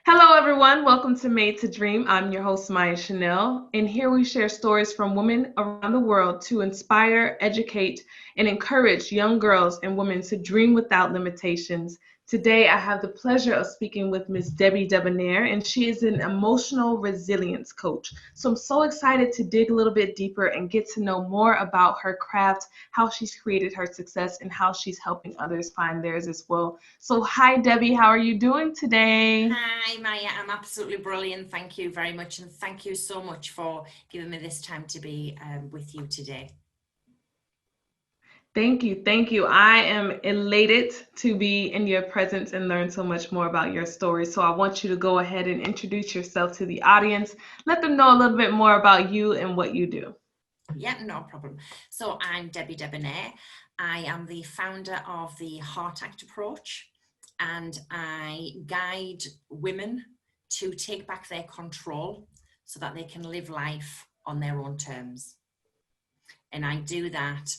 Hello, everyone. Welcome to Made to Dream. I'm your host, Maya Chanel, and here we share stories from women around the world to inspire, educate, and encourage young girls and women to dream without limitations. Today, I have the pleasure of speaking with Miss Debbie Debonaire, and she is an emotional resilience coach. So I'm so excited to dig a little bit deeper and get to know more about her craft, how she's created her success, and how she's helping others find theirs as well. So, hi, Debbie. How are you doing today? Hi, Maya. I'm absolutely brilliant. Thank you very much. And thank you so much for giving me this time to be with you today. Thank you. Thank you. I am elated to be in your presence and learn so much more about your story. So I want you to go ahead and introduce yourself to the audience. Let them know a little bit more about you and what you do. Yeah, no problem. So I'm Debbie Debonaire. I am the founder of the Heart Act approach, and I guide women to take back their control so that they can live life on their own terms. And I do that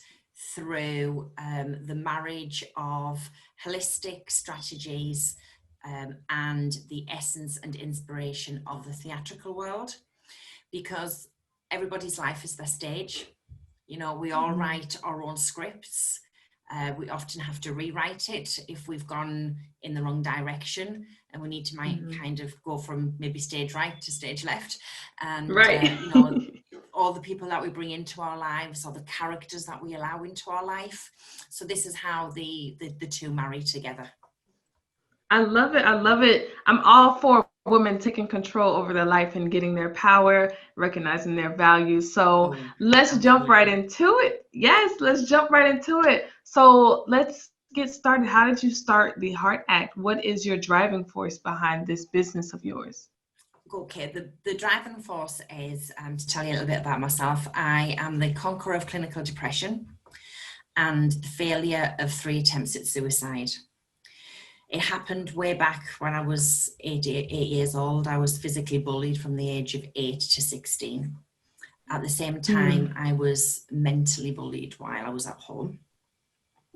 through the marriage of holistic strategies and the essence and inspiration of the theatrical world, because everybody's life is their stage. You know, we all write our own scripts. We often have to rewrite it if we've gone in the wrong direction, and we need to kind of go from maybe stage right to stage left. And, Right. all the people that we bring into our lives, or the characters that we allow into our life. So this is how the two marry together. I love it. I love it. I'm all for women taking control over their life and getting their power, recognizing their values. So Oh, let's jump right absolutely. into it. Yes, let's jump right into it. So let's get started. How did you start the Heart Act? What is your driving force behind this business of yours? Okay, the driving force is, to tell you a little bit about myself, I am the conqueror of clinical depression and the failure of 3 attempts at suicide. It happened way back when I was eight years old. I was physically bullied from the age of 8 to 16. At the same Mm, time, I was mentally bullied while I was at home.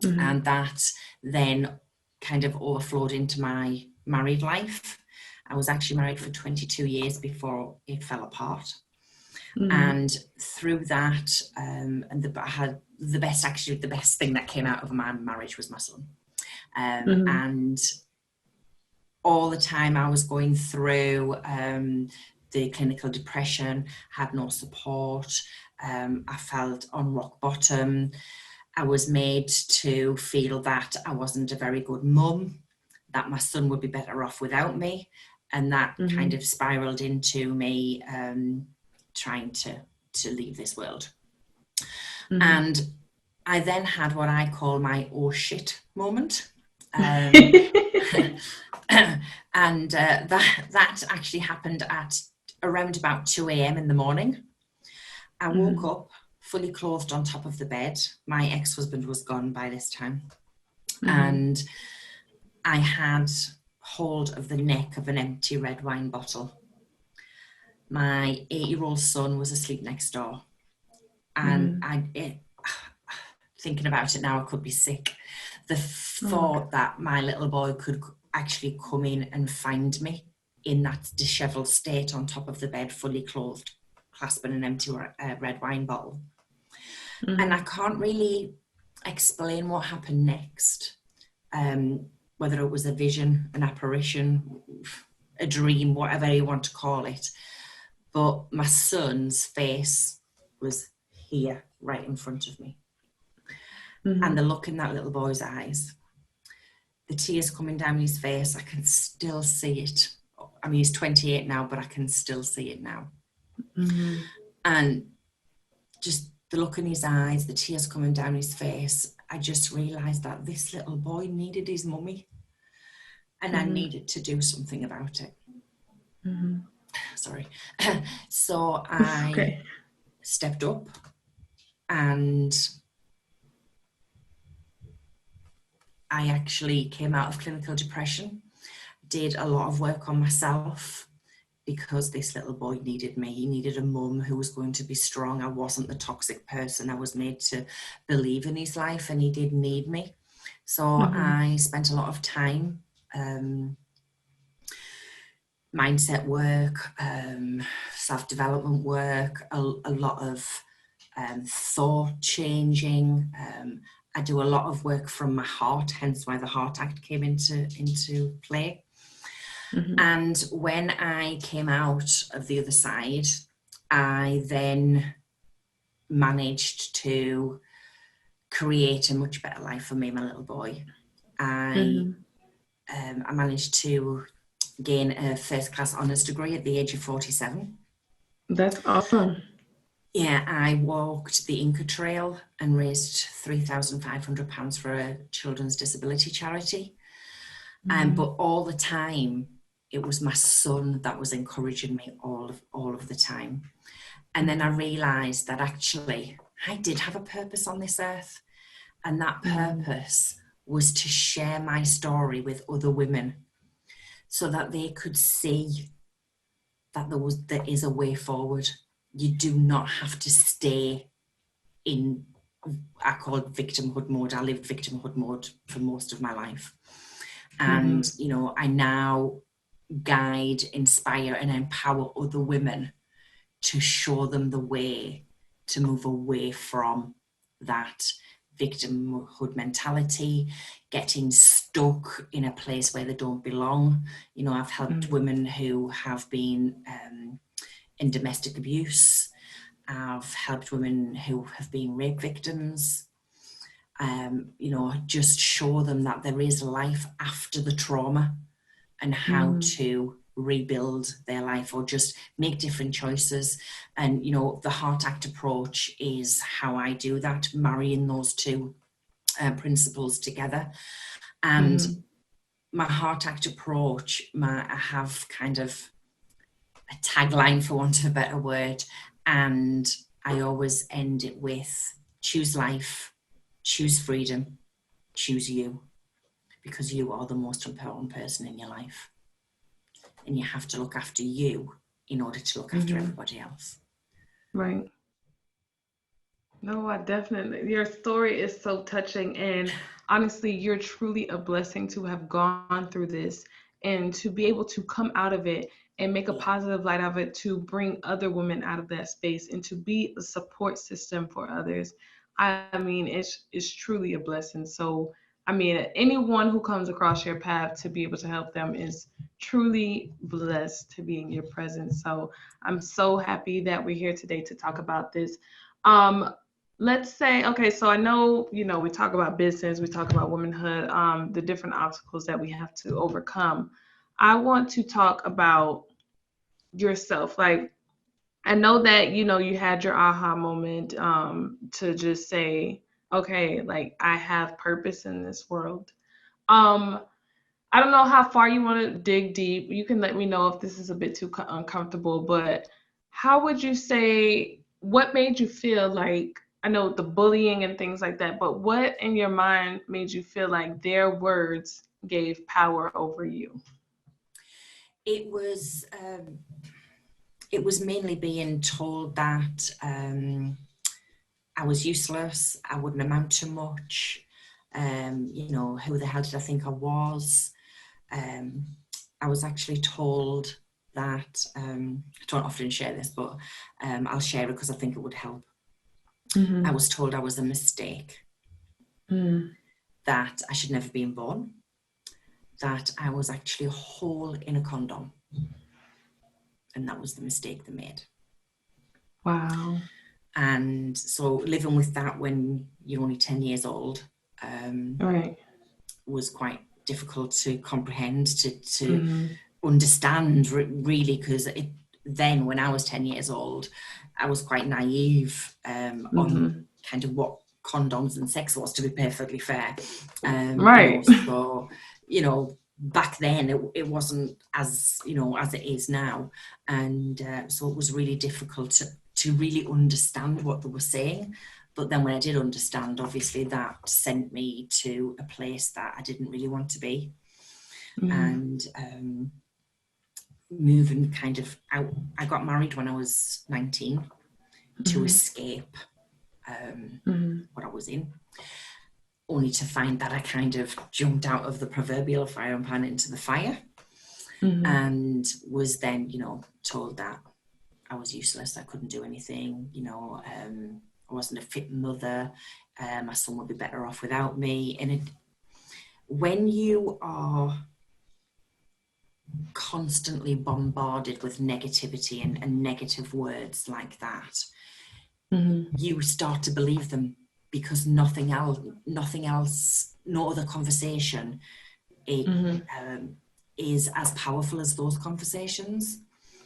mm, And that then kind of overflowed into my married life. I was actually married for 22 years before it fell apart. mm, And through that, I had the best thing that came out of my marriage was my son. mm, And all the time I was going through the clinical depression, had no support. I felt on rock bottom. I was made to feel that I wasn't a very good mum, that my son would be better off without me. And that kind mm, of spiraled into me trying to leave this world. mm. And I then had what I call my oh shit moment. Um, and that actually happened at around about 2 a.m. in the morning. I woke Mm, up fully clothed on top of the bed. My ex-husband was gone by this time. mm, And I had hold of the neck of an empty red wine bottle. My 8-year-old son was asleep next door. And mm. thinking about it now, I could be sick. The Oh, thought that my little boy could actually come in and find me in that dishevelled state on top of the bed, fully clothed, clasping an empty red wine bottle. And I mm, can't really explain what happened next, whether it was a vision, an apparition, a dream, whatever you want to call it. But my son's face was here, right in front of me. And the mm, look in that little boy's eyes, the tears coming down his face, I can still see it. I mean, he's 28 now, but I can still see it now. mm, And just the look in his eyes, the tears coming down his face, I just realised that this little boy needed his mummy, and I mm, needed to do something about it. mm. Sorry. So It's I okay. stepped up and I actually came out of clinical depression, did a lot of work on myself, because this little boy needed me. He needed a mum who was going to be strong. I wasn't the toxic person. I was made to believe in his life, and he did need me. So Mm, I spent a lot of time mindset work, self-development work, a lot of thought changing. I do a lot of work from my heart, hence why the Heart Act came into play. And when I came out of the other side, I then managed to create a much better life for me and my little boy. I managed to gain a first-class honours degree at the age of 47. That's awesome. Yeah, I walked the Inca Trail and raised £3,500 for a children's disability charity. But all the time, it was my son that was encouraging me all of the time. And then I realised that actually I did have a purpose on this earth. And that purpose was to share my story with other women so that they could see that there is a way forward. You do not have to stay in, I call it victimhood mode. I lived victimhood mode for most of my life. And, you know, I now guide, inspire and empower other women to show them the way to move away from that victimhood mentality, getting stuck in a place where they don't belong. You know, I've helped women who have been in domestic abuse. I've helped women who have been rape victims. You know, just show them that there is life after the trauma and how to rebuild their life or just make different choices. And, you know, the Heart Act approach is how I do that, marrying those two principles together. And my Heart Act approach, I have kind of a tagline, for want of a better word, and I always end it with choose life, choose freedom, choose you, because you are the most important person in your life. And you have to look after you in order to look after everybody else. Right. No, I definitely, your story is so touching. And honestly, you're truly a blessing to have gone through this and to be able to come out of it and make a positive light of it, to bring other women out of that space and to be a support system for others. I mean, it's truly a blessing. So, I mean, anyone who comes across your path to be able to help them is truly blessed to be in your presence. So, I'm so happy that we're here today to talk about this. Um, let's say, okay, so I know, you know, we talk about business, we talk about womanhood, the different obstacles that we have to overcome. I want to talk about yourself. Like, I know that, you know, you had your aha moment, to just say, okay, like I have purpose in this world. Um, I don't know how far you want to dig deep. You can let me know if this is a bit too uncomfortable, but how would you say, what made you feel like, I know the bullying and things like that, but what in your mind made you feel like their words gave power over you? It was mainly being told that I was useless, I wouldn't amount to much. You know, who the hell did I think I was? I was actually told that, I don't often share this, but I'll share it because I think it would help. I was told I was a mistake, that I should never been born, that I was actually a hole in a condom. And that was the mistake they made. Wow. And so living with that when you're only 10 years old Right. was quite difficult to comprehend, to understand, really, because then when I was 10 years old, I was quite naive on kind of what condoms and sex was, to be perfectly fair. Right. You know, so, you know, back then it wasn't as, you know, as it is now. And so it was really difficult to really understand what they were saying. But then when I did understand, obviously that sent me to a place that I didn't really want to be. And moving kind of out, I got married when I was 19 to escape what I was in, only to find that I kind of jumped out of the proverbial frying pan into the fire. and was then, told that I was useless, I couldn't do anything, I wasn't a fit mother, my son would be better off without me. And when you are constantly bombarded with negativity and negative words like that, you start to believe them, because nothing else, no other conversation is as powerful as those conversations.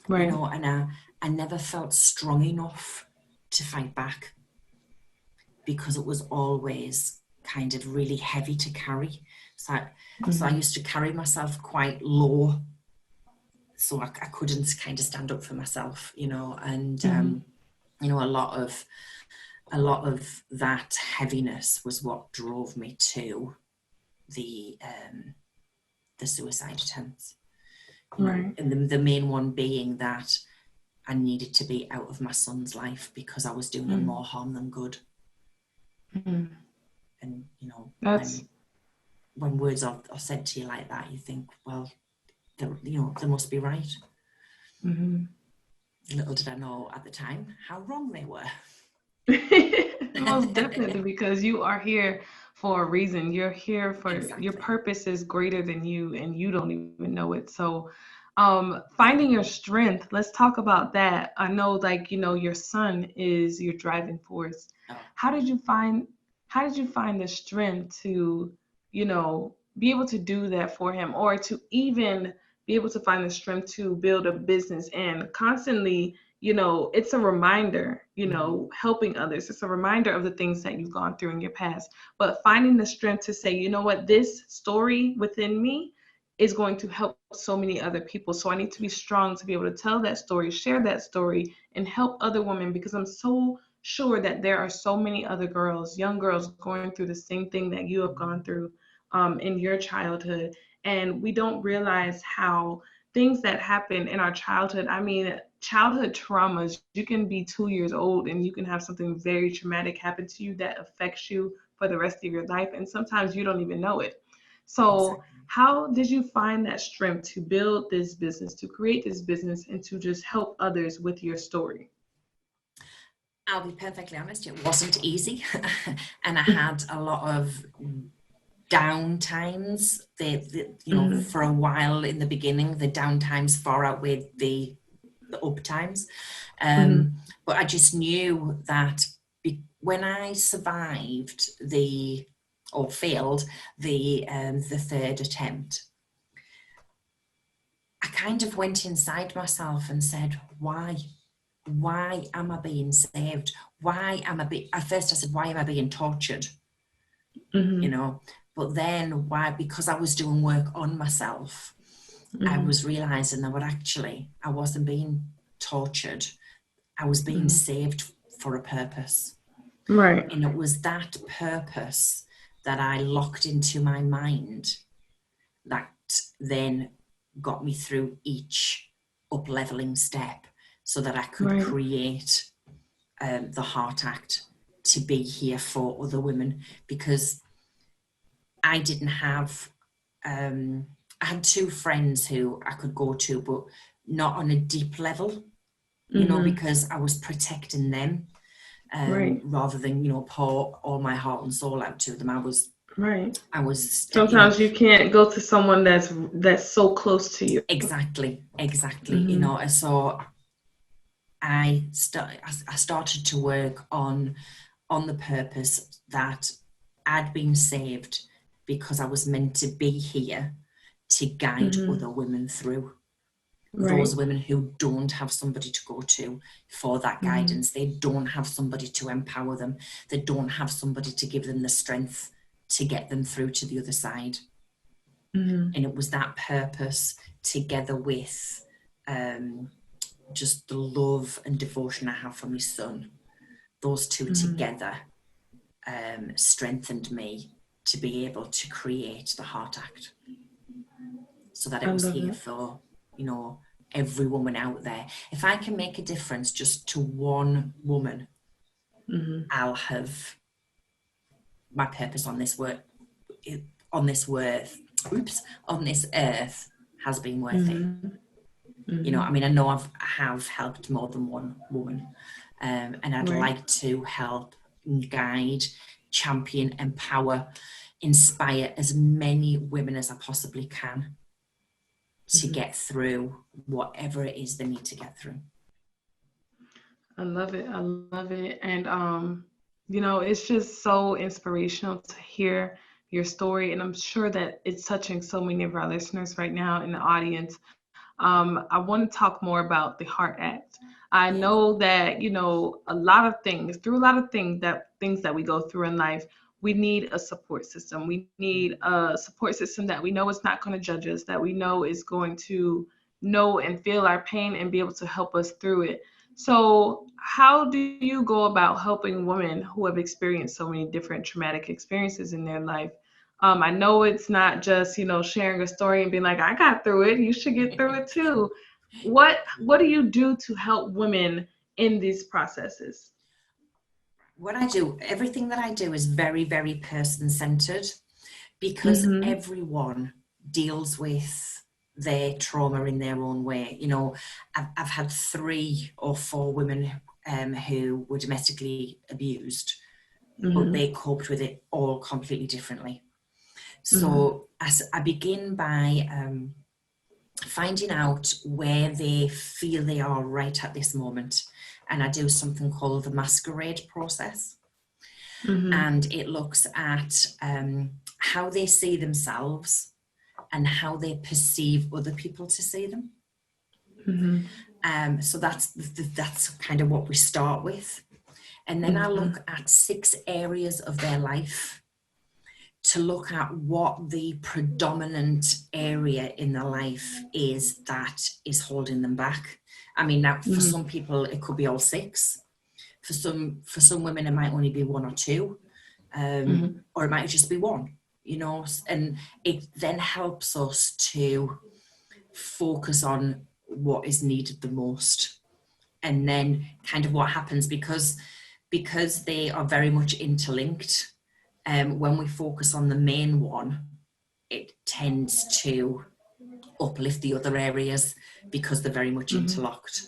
Right. And I never felt strong enough to fight back, because it was always kind of really heavy to carry. So I used to carry myself quite low, so I couldn't kind of stand up for myself, and a lot of that heaviness was what drove me to the suicide attempts. Right. And the main one being that I needed to be out of my son's life, because I was doing him more harm than good. And when words are said to you like that, you think, well, they must be right. Little did I know at the time how wrong they were. Most definitely, because you are here for a reason. You're here for your purpose is greater than you, and you don't even know it. So finding your strength, let's talk about that. I know, your son is your driving force. How did you find the strength to be able to do that for him, or to even be able to find the strength to build a business and constantly, it's a reminder, helping others. It's a reminder of the things that you've gone through in your past, but finding the strength to say, you know what, this story within me is going to help so many other people. So I need to be strong to be able to tell that story, share that story, and help other women, because I'm so sure that there are so many other girls, young girls, going through the same thing that you have gone through in your childhood. And we don't realize how things that happen in our childhood, childhood traumas, you can be 2 years old and you can have something very traumatic happen to you that affects you for the rest of your life. And sometimes you don't even know it. So how did you find that strength to build this business, to create this business, and to just help others with your story? I'll be perfectly honest, it wasn't easy. And I had a lot of down times. For a while in the beginning, the down times far outweighed the up times. But I just knew that when I survived failed the third attempt, I kind of went inside myself and said, why am I being saved? At first I said, why am I being tortured? But then why? Because I was doing work on myself. I was realizing that I wasn't being tortured. I was being saved for a purpose. Right. And it was that purpose that I locked into my mind that then got me through each up-leveling step, so that I could create the Heart Act to be here for other women. Because I didn't have, I had two friends who I could go to, but not on a deep level, because I was protecting them rather than, pour all my heart and soul out to them. I was sometimes you can't go to someone that's so close to you. Exactly. So I started to work on the purpose that I'd been saved because I was meant to be here to guide other women through. Those women who don't have somebody to go to for that guidance. They don't have somebody to empower them. They don't have somebody to give them the strength to get them through to the other side. And it was that purpose, together with just the love and devotion I have for my son. Those two together strengthened me to be able to create the Heart Act, so that it was here for, every woman out there. If I can make a difference just to one woman, I'll have my purpose on this earth has been worth it. Mm-hmm. You know, I mean, I know I have helped more than one woman, and I'd like to help, guide, champion, empower, inspire as many women as I possibly can to get through whatever it is they need to get through. I love it. I love it. And, you know, it's just so inspirational to hear your story. And I'm sure that it's touching so many of our listeners right now in the audience. I want to talk more about the Heart Act. I know that, you know, through a lot of things that we go through in life, we need a support system. We need a support system that we know is not going to judge us, that we know is going to know and feel our pain and be able to help us through it. So how do you go about helping women who have experienced so many different traumatic experiences in their life? I know it's not just, you know, sharing a story and being like, I got through it, you should get through it too. What do you do to help women in these processes? What I do, everything that I do is very, very person-centered, because everyone deals with their trauma in their own way. You know, I've had 3 or 4 women who were domestically abused, but they coped with it all completely differently. So as I begin by finding out where they feel they are right at this moment, and I do something called the masquerade process. And it looks at how they see themselves and how they perceive other people to see them. So that's kind of what we start with. And then I look at 6 areas of their life to look at what the predominant area in their life is that is holding them back. I mean, now for some people, it could be all 6. For some women, it might only be 1 or 2, or it might just be 1, you know, and it then helps us to focus on what is needed the most. And then kind of what happens, because they are very much interlinked, when we focus on the main one, it tends to uplift the other areas because they're very much interlocked.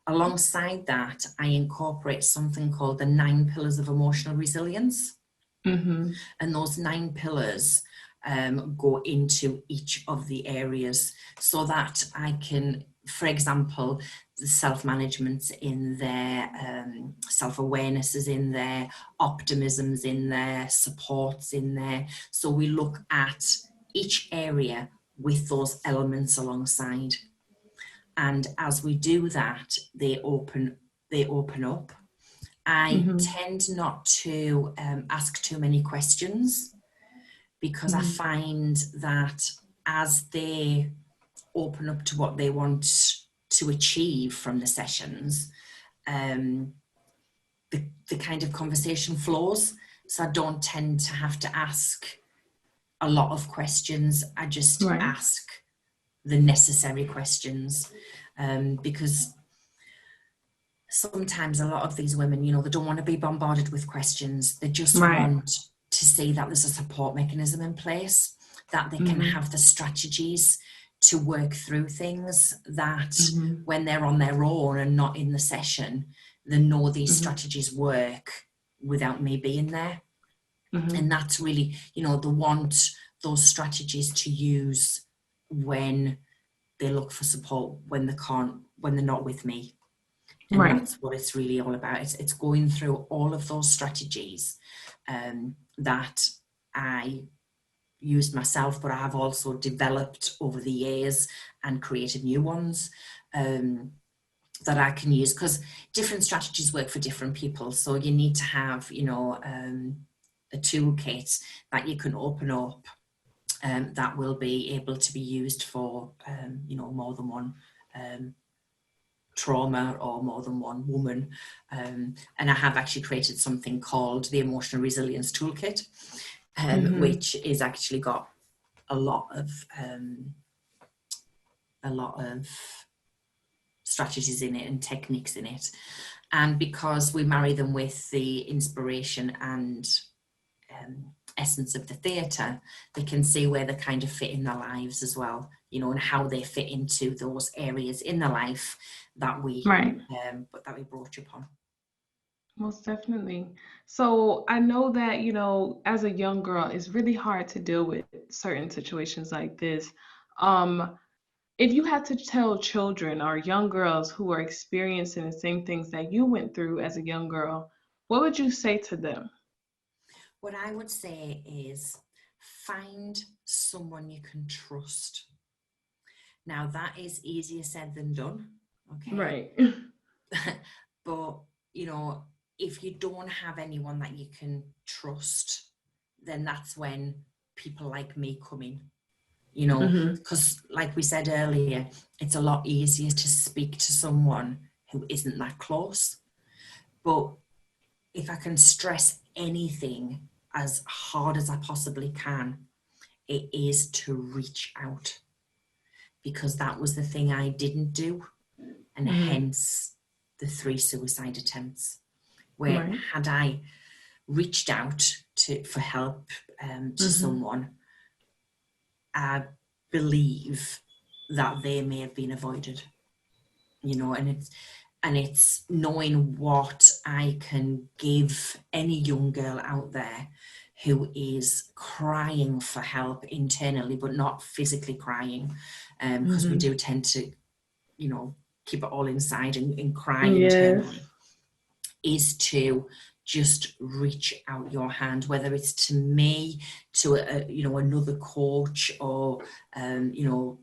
Alongside that, I incorporate something called the 9 pillars of emotional resilience. And those 9 pillars go into each of the areas, so that I can, for example, the self-management's in there, self-awareness is in there, optimism's in there, support's in there. So we look at each area with those elements alongside. And as we do that, they open up. I tend not to ask too many questions, because I find that as they open up to what they want to achieve from the sessions, the kind of conversation flows. So I don't tend to have to ask a lot of questions. I just ask the necessary questions, because sometimes a lot of these women, you know, they don't want to be bombarded with questions. They just want to see that there's a support mechanism in place, that they can have the strategies to work through things, that when they're on their own and not in the session, they know these strategies work without me being there. And that's really, you know, they want those strategies to use when they look for support, when they're not with me. And that's what it's really all about. It's going through all of those strategies that I used myself, but I have also developed over the years and created new ones that I can use, because different strategies work for different people. So you need to have, you know, a toolkit that you can open up that will be able to be used for, you know, more than one trauma or more than one woman. And I have actually created something called the Emotional Resilience Toolkit, which is actually got a lot of strategies in it and techniques in it. And because we marry them with the inspiration and essence of the theatre, they can see where they kind of fit in their lives as well, you know, and how they fit into those areas in their life that we Right. that we brought you upon. Most definitely. So I know that, as a young girl, it's really hard to deal with certain situations like this. Um, if you had to tell children or young girls who are experiencing the same things that you went through as a young girl, what would you say to them? What I would say is find someone you can trust. Now, that is easier said than done, okay? Right. But, you know, if you don't have anyone that you can trust, then that's when people like me come in, you know, Hmm. because like we said earlier, it's a lot easier to speak to someone who isn't that close. But if I can stress anything as hard as I possibly can, it is to reach out, because that was the thing I didn't do, and Hmm. hence the 3 suicide attempts. Where Right. had I reached out for help to Hmm. someone, I believe that they may have been avoided, you know, and it's knowing what I can give any young girl out there who is crying for help internally, but not physically crying, because we Hmm. do tend to, you know, keep it all inside and cry Yes. internally, is to just reach out your hand, whether it's to me, to you know, another coach, or you know,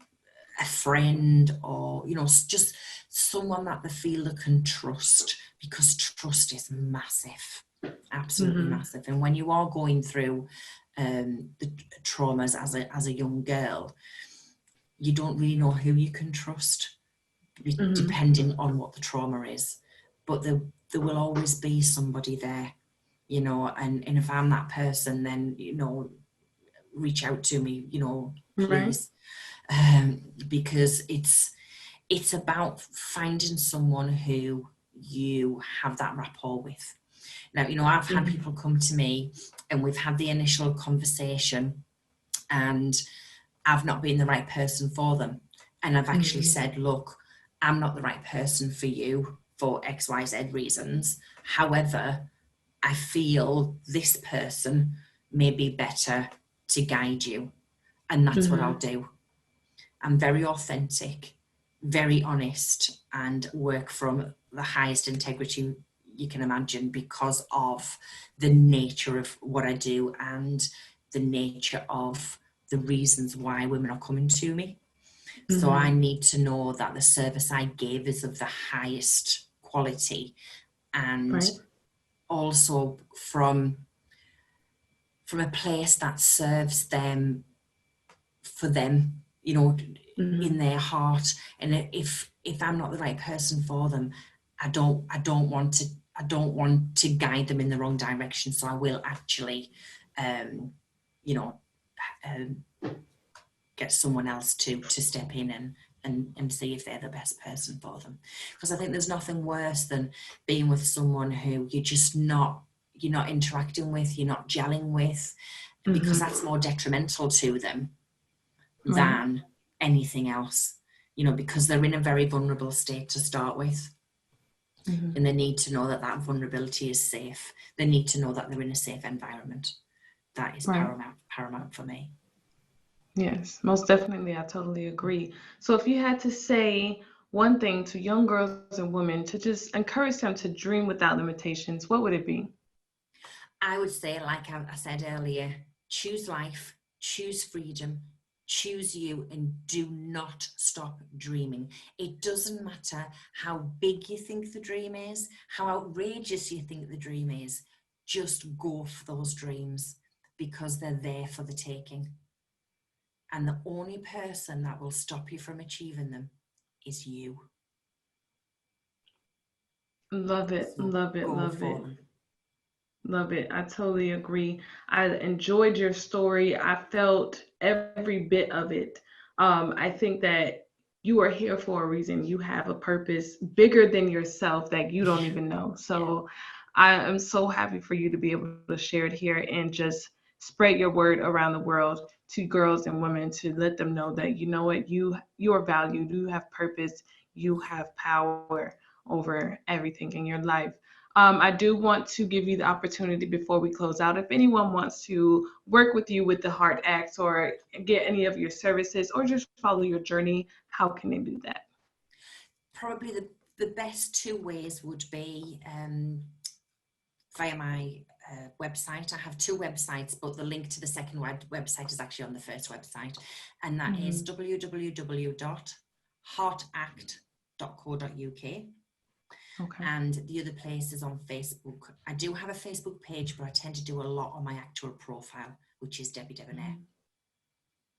a friend, or you know, just someone that the fielder can trust, because trust is massive, absolutely Hmm. massive. And when you are going through the traumas as a young girl, you don't really know who you can trust, Hmm. depending on what the trauma is. But there will always be somebody there, you know, and if I'm that person, then, you know, reach out to me, you know, Right. please. Because it's about finding someone who you have that rapport with. Now, you know, I've had Hmm. people come to me and we've had the initial conversation, and I've not been the right person for them. And I've actually Hmm. said, look, I'm not the right person for you for XYZ reasons. However, I feel this person may be better to guide you. And that's what I'll Hmm. do. I'm very authentic, very honest, and work from the highest integrity you can imagine, because of the nature of what I do and the nature of the reasons why women are coming to me. So I Hmm. need to know that the service I give is of the highest quality, and Right. also from a place that serves them, for them, you know, in Hmm. their heart. And if I'm not the right person for them, I don't want to guide them in the wrong direction. So I will actually, you know, um, get someone else to step in and see if they're the best person for them. Because I think there's nothing worse than being with someone who you're not interacting with, you're not gelling with, because Hmm. that's more detrimental to them Right. than anything else, you know, because they're in a very vulnerable state to start with. Hmm. And they need to know that that vulnerability is safe. They need to know that they're in a safe environment. That is Right. paramount for me. Yes, most definitely. I totally agree. So, if you had to say one thing to young girls and women to just encourage them to dream without limitations, what would it be? I would say, like I said earlier, choose life, choose freedom, choose you, and do not stop dreaming. It doesn't matter how big you think the dream is, how outrageous you think the dream is, just go for those dreams, because they're there for the taking. And the only person that will stop you from achieving them is you. Love it, So love it, go love for it, them. love it. I totally agree. I enjoyed your story. I felt every bit of it. I think that you are here for a reason. You have a purpose bigger than yourself that you don't Yeah, even know. yeah, So I am so happy for you to be able to share it here and just spread your word around the world to girls and women, to let them know that, you know what, you are valued, you have purpose, you have power over everything in your life. I do want to give you the opportunity before we close out. If anyone wants to work with you with the Heart Acts or get any of your services or just follow your journey, how can they do that? Probably the best two ways would be via my website. I have two websites, but the link to the second website is actually on the first website, and that is www.heartact.co.uk. Okay. And the other place is on Facebook. I do have a Facebook page, but I tend to do a lot on my actual profile, which is Debbie Debonaire.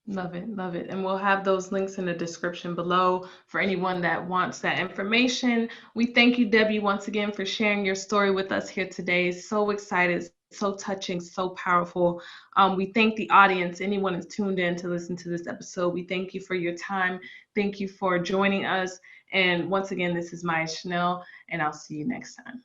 Love it, love it. And we'll have those links in the description below for anyone that wants that information. We thank you, Debbie, once again for sharing your story with us here today. So excited, so touching, so powerful. We thank the audience, anyone who's tuned in to listen to this episode. We thank you for your time. Thank you for joining us. And once again, this is Maya Chanel, and I'll see you next time.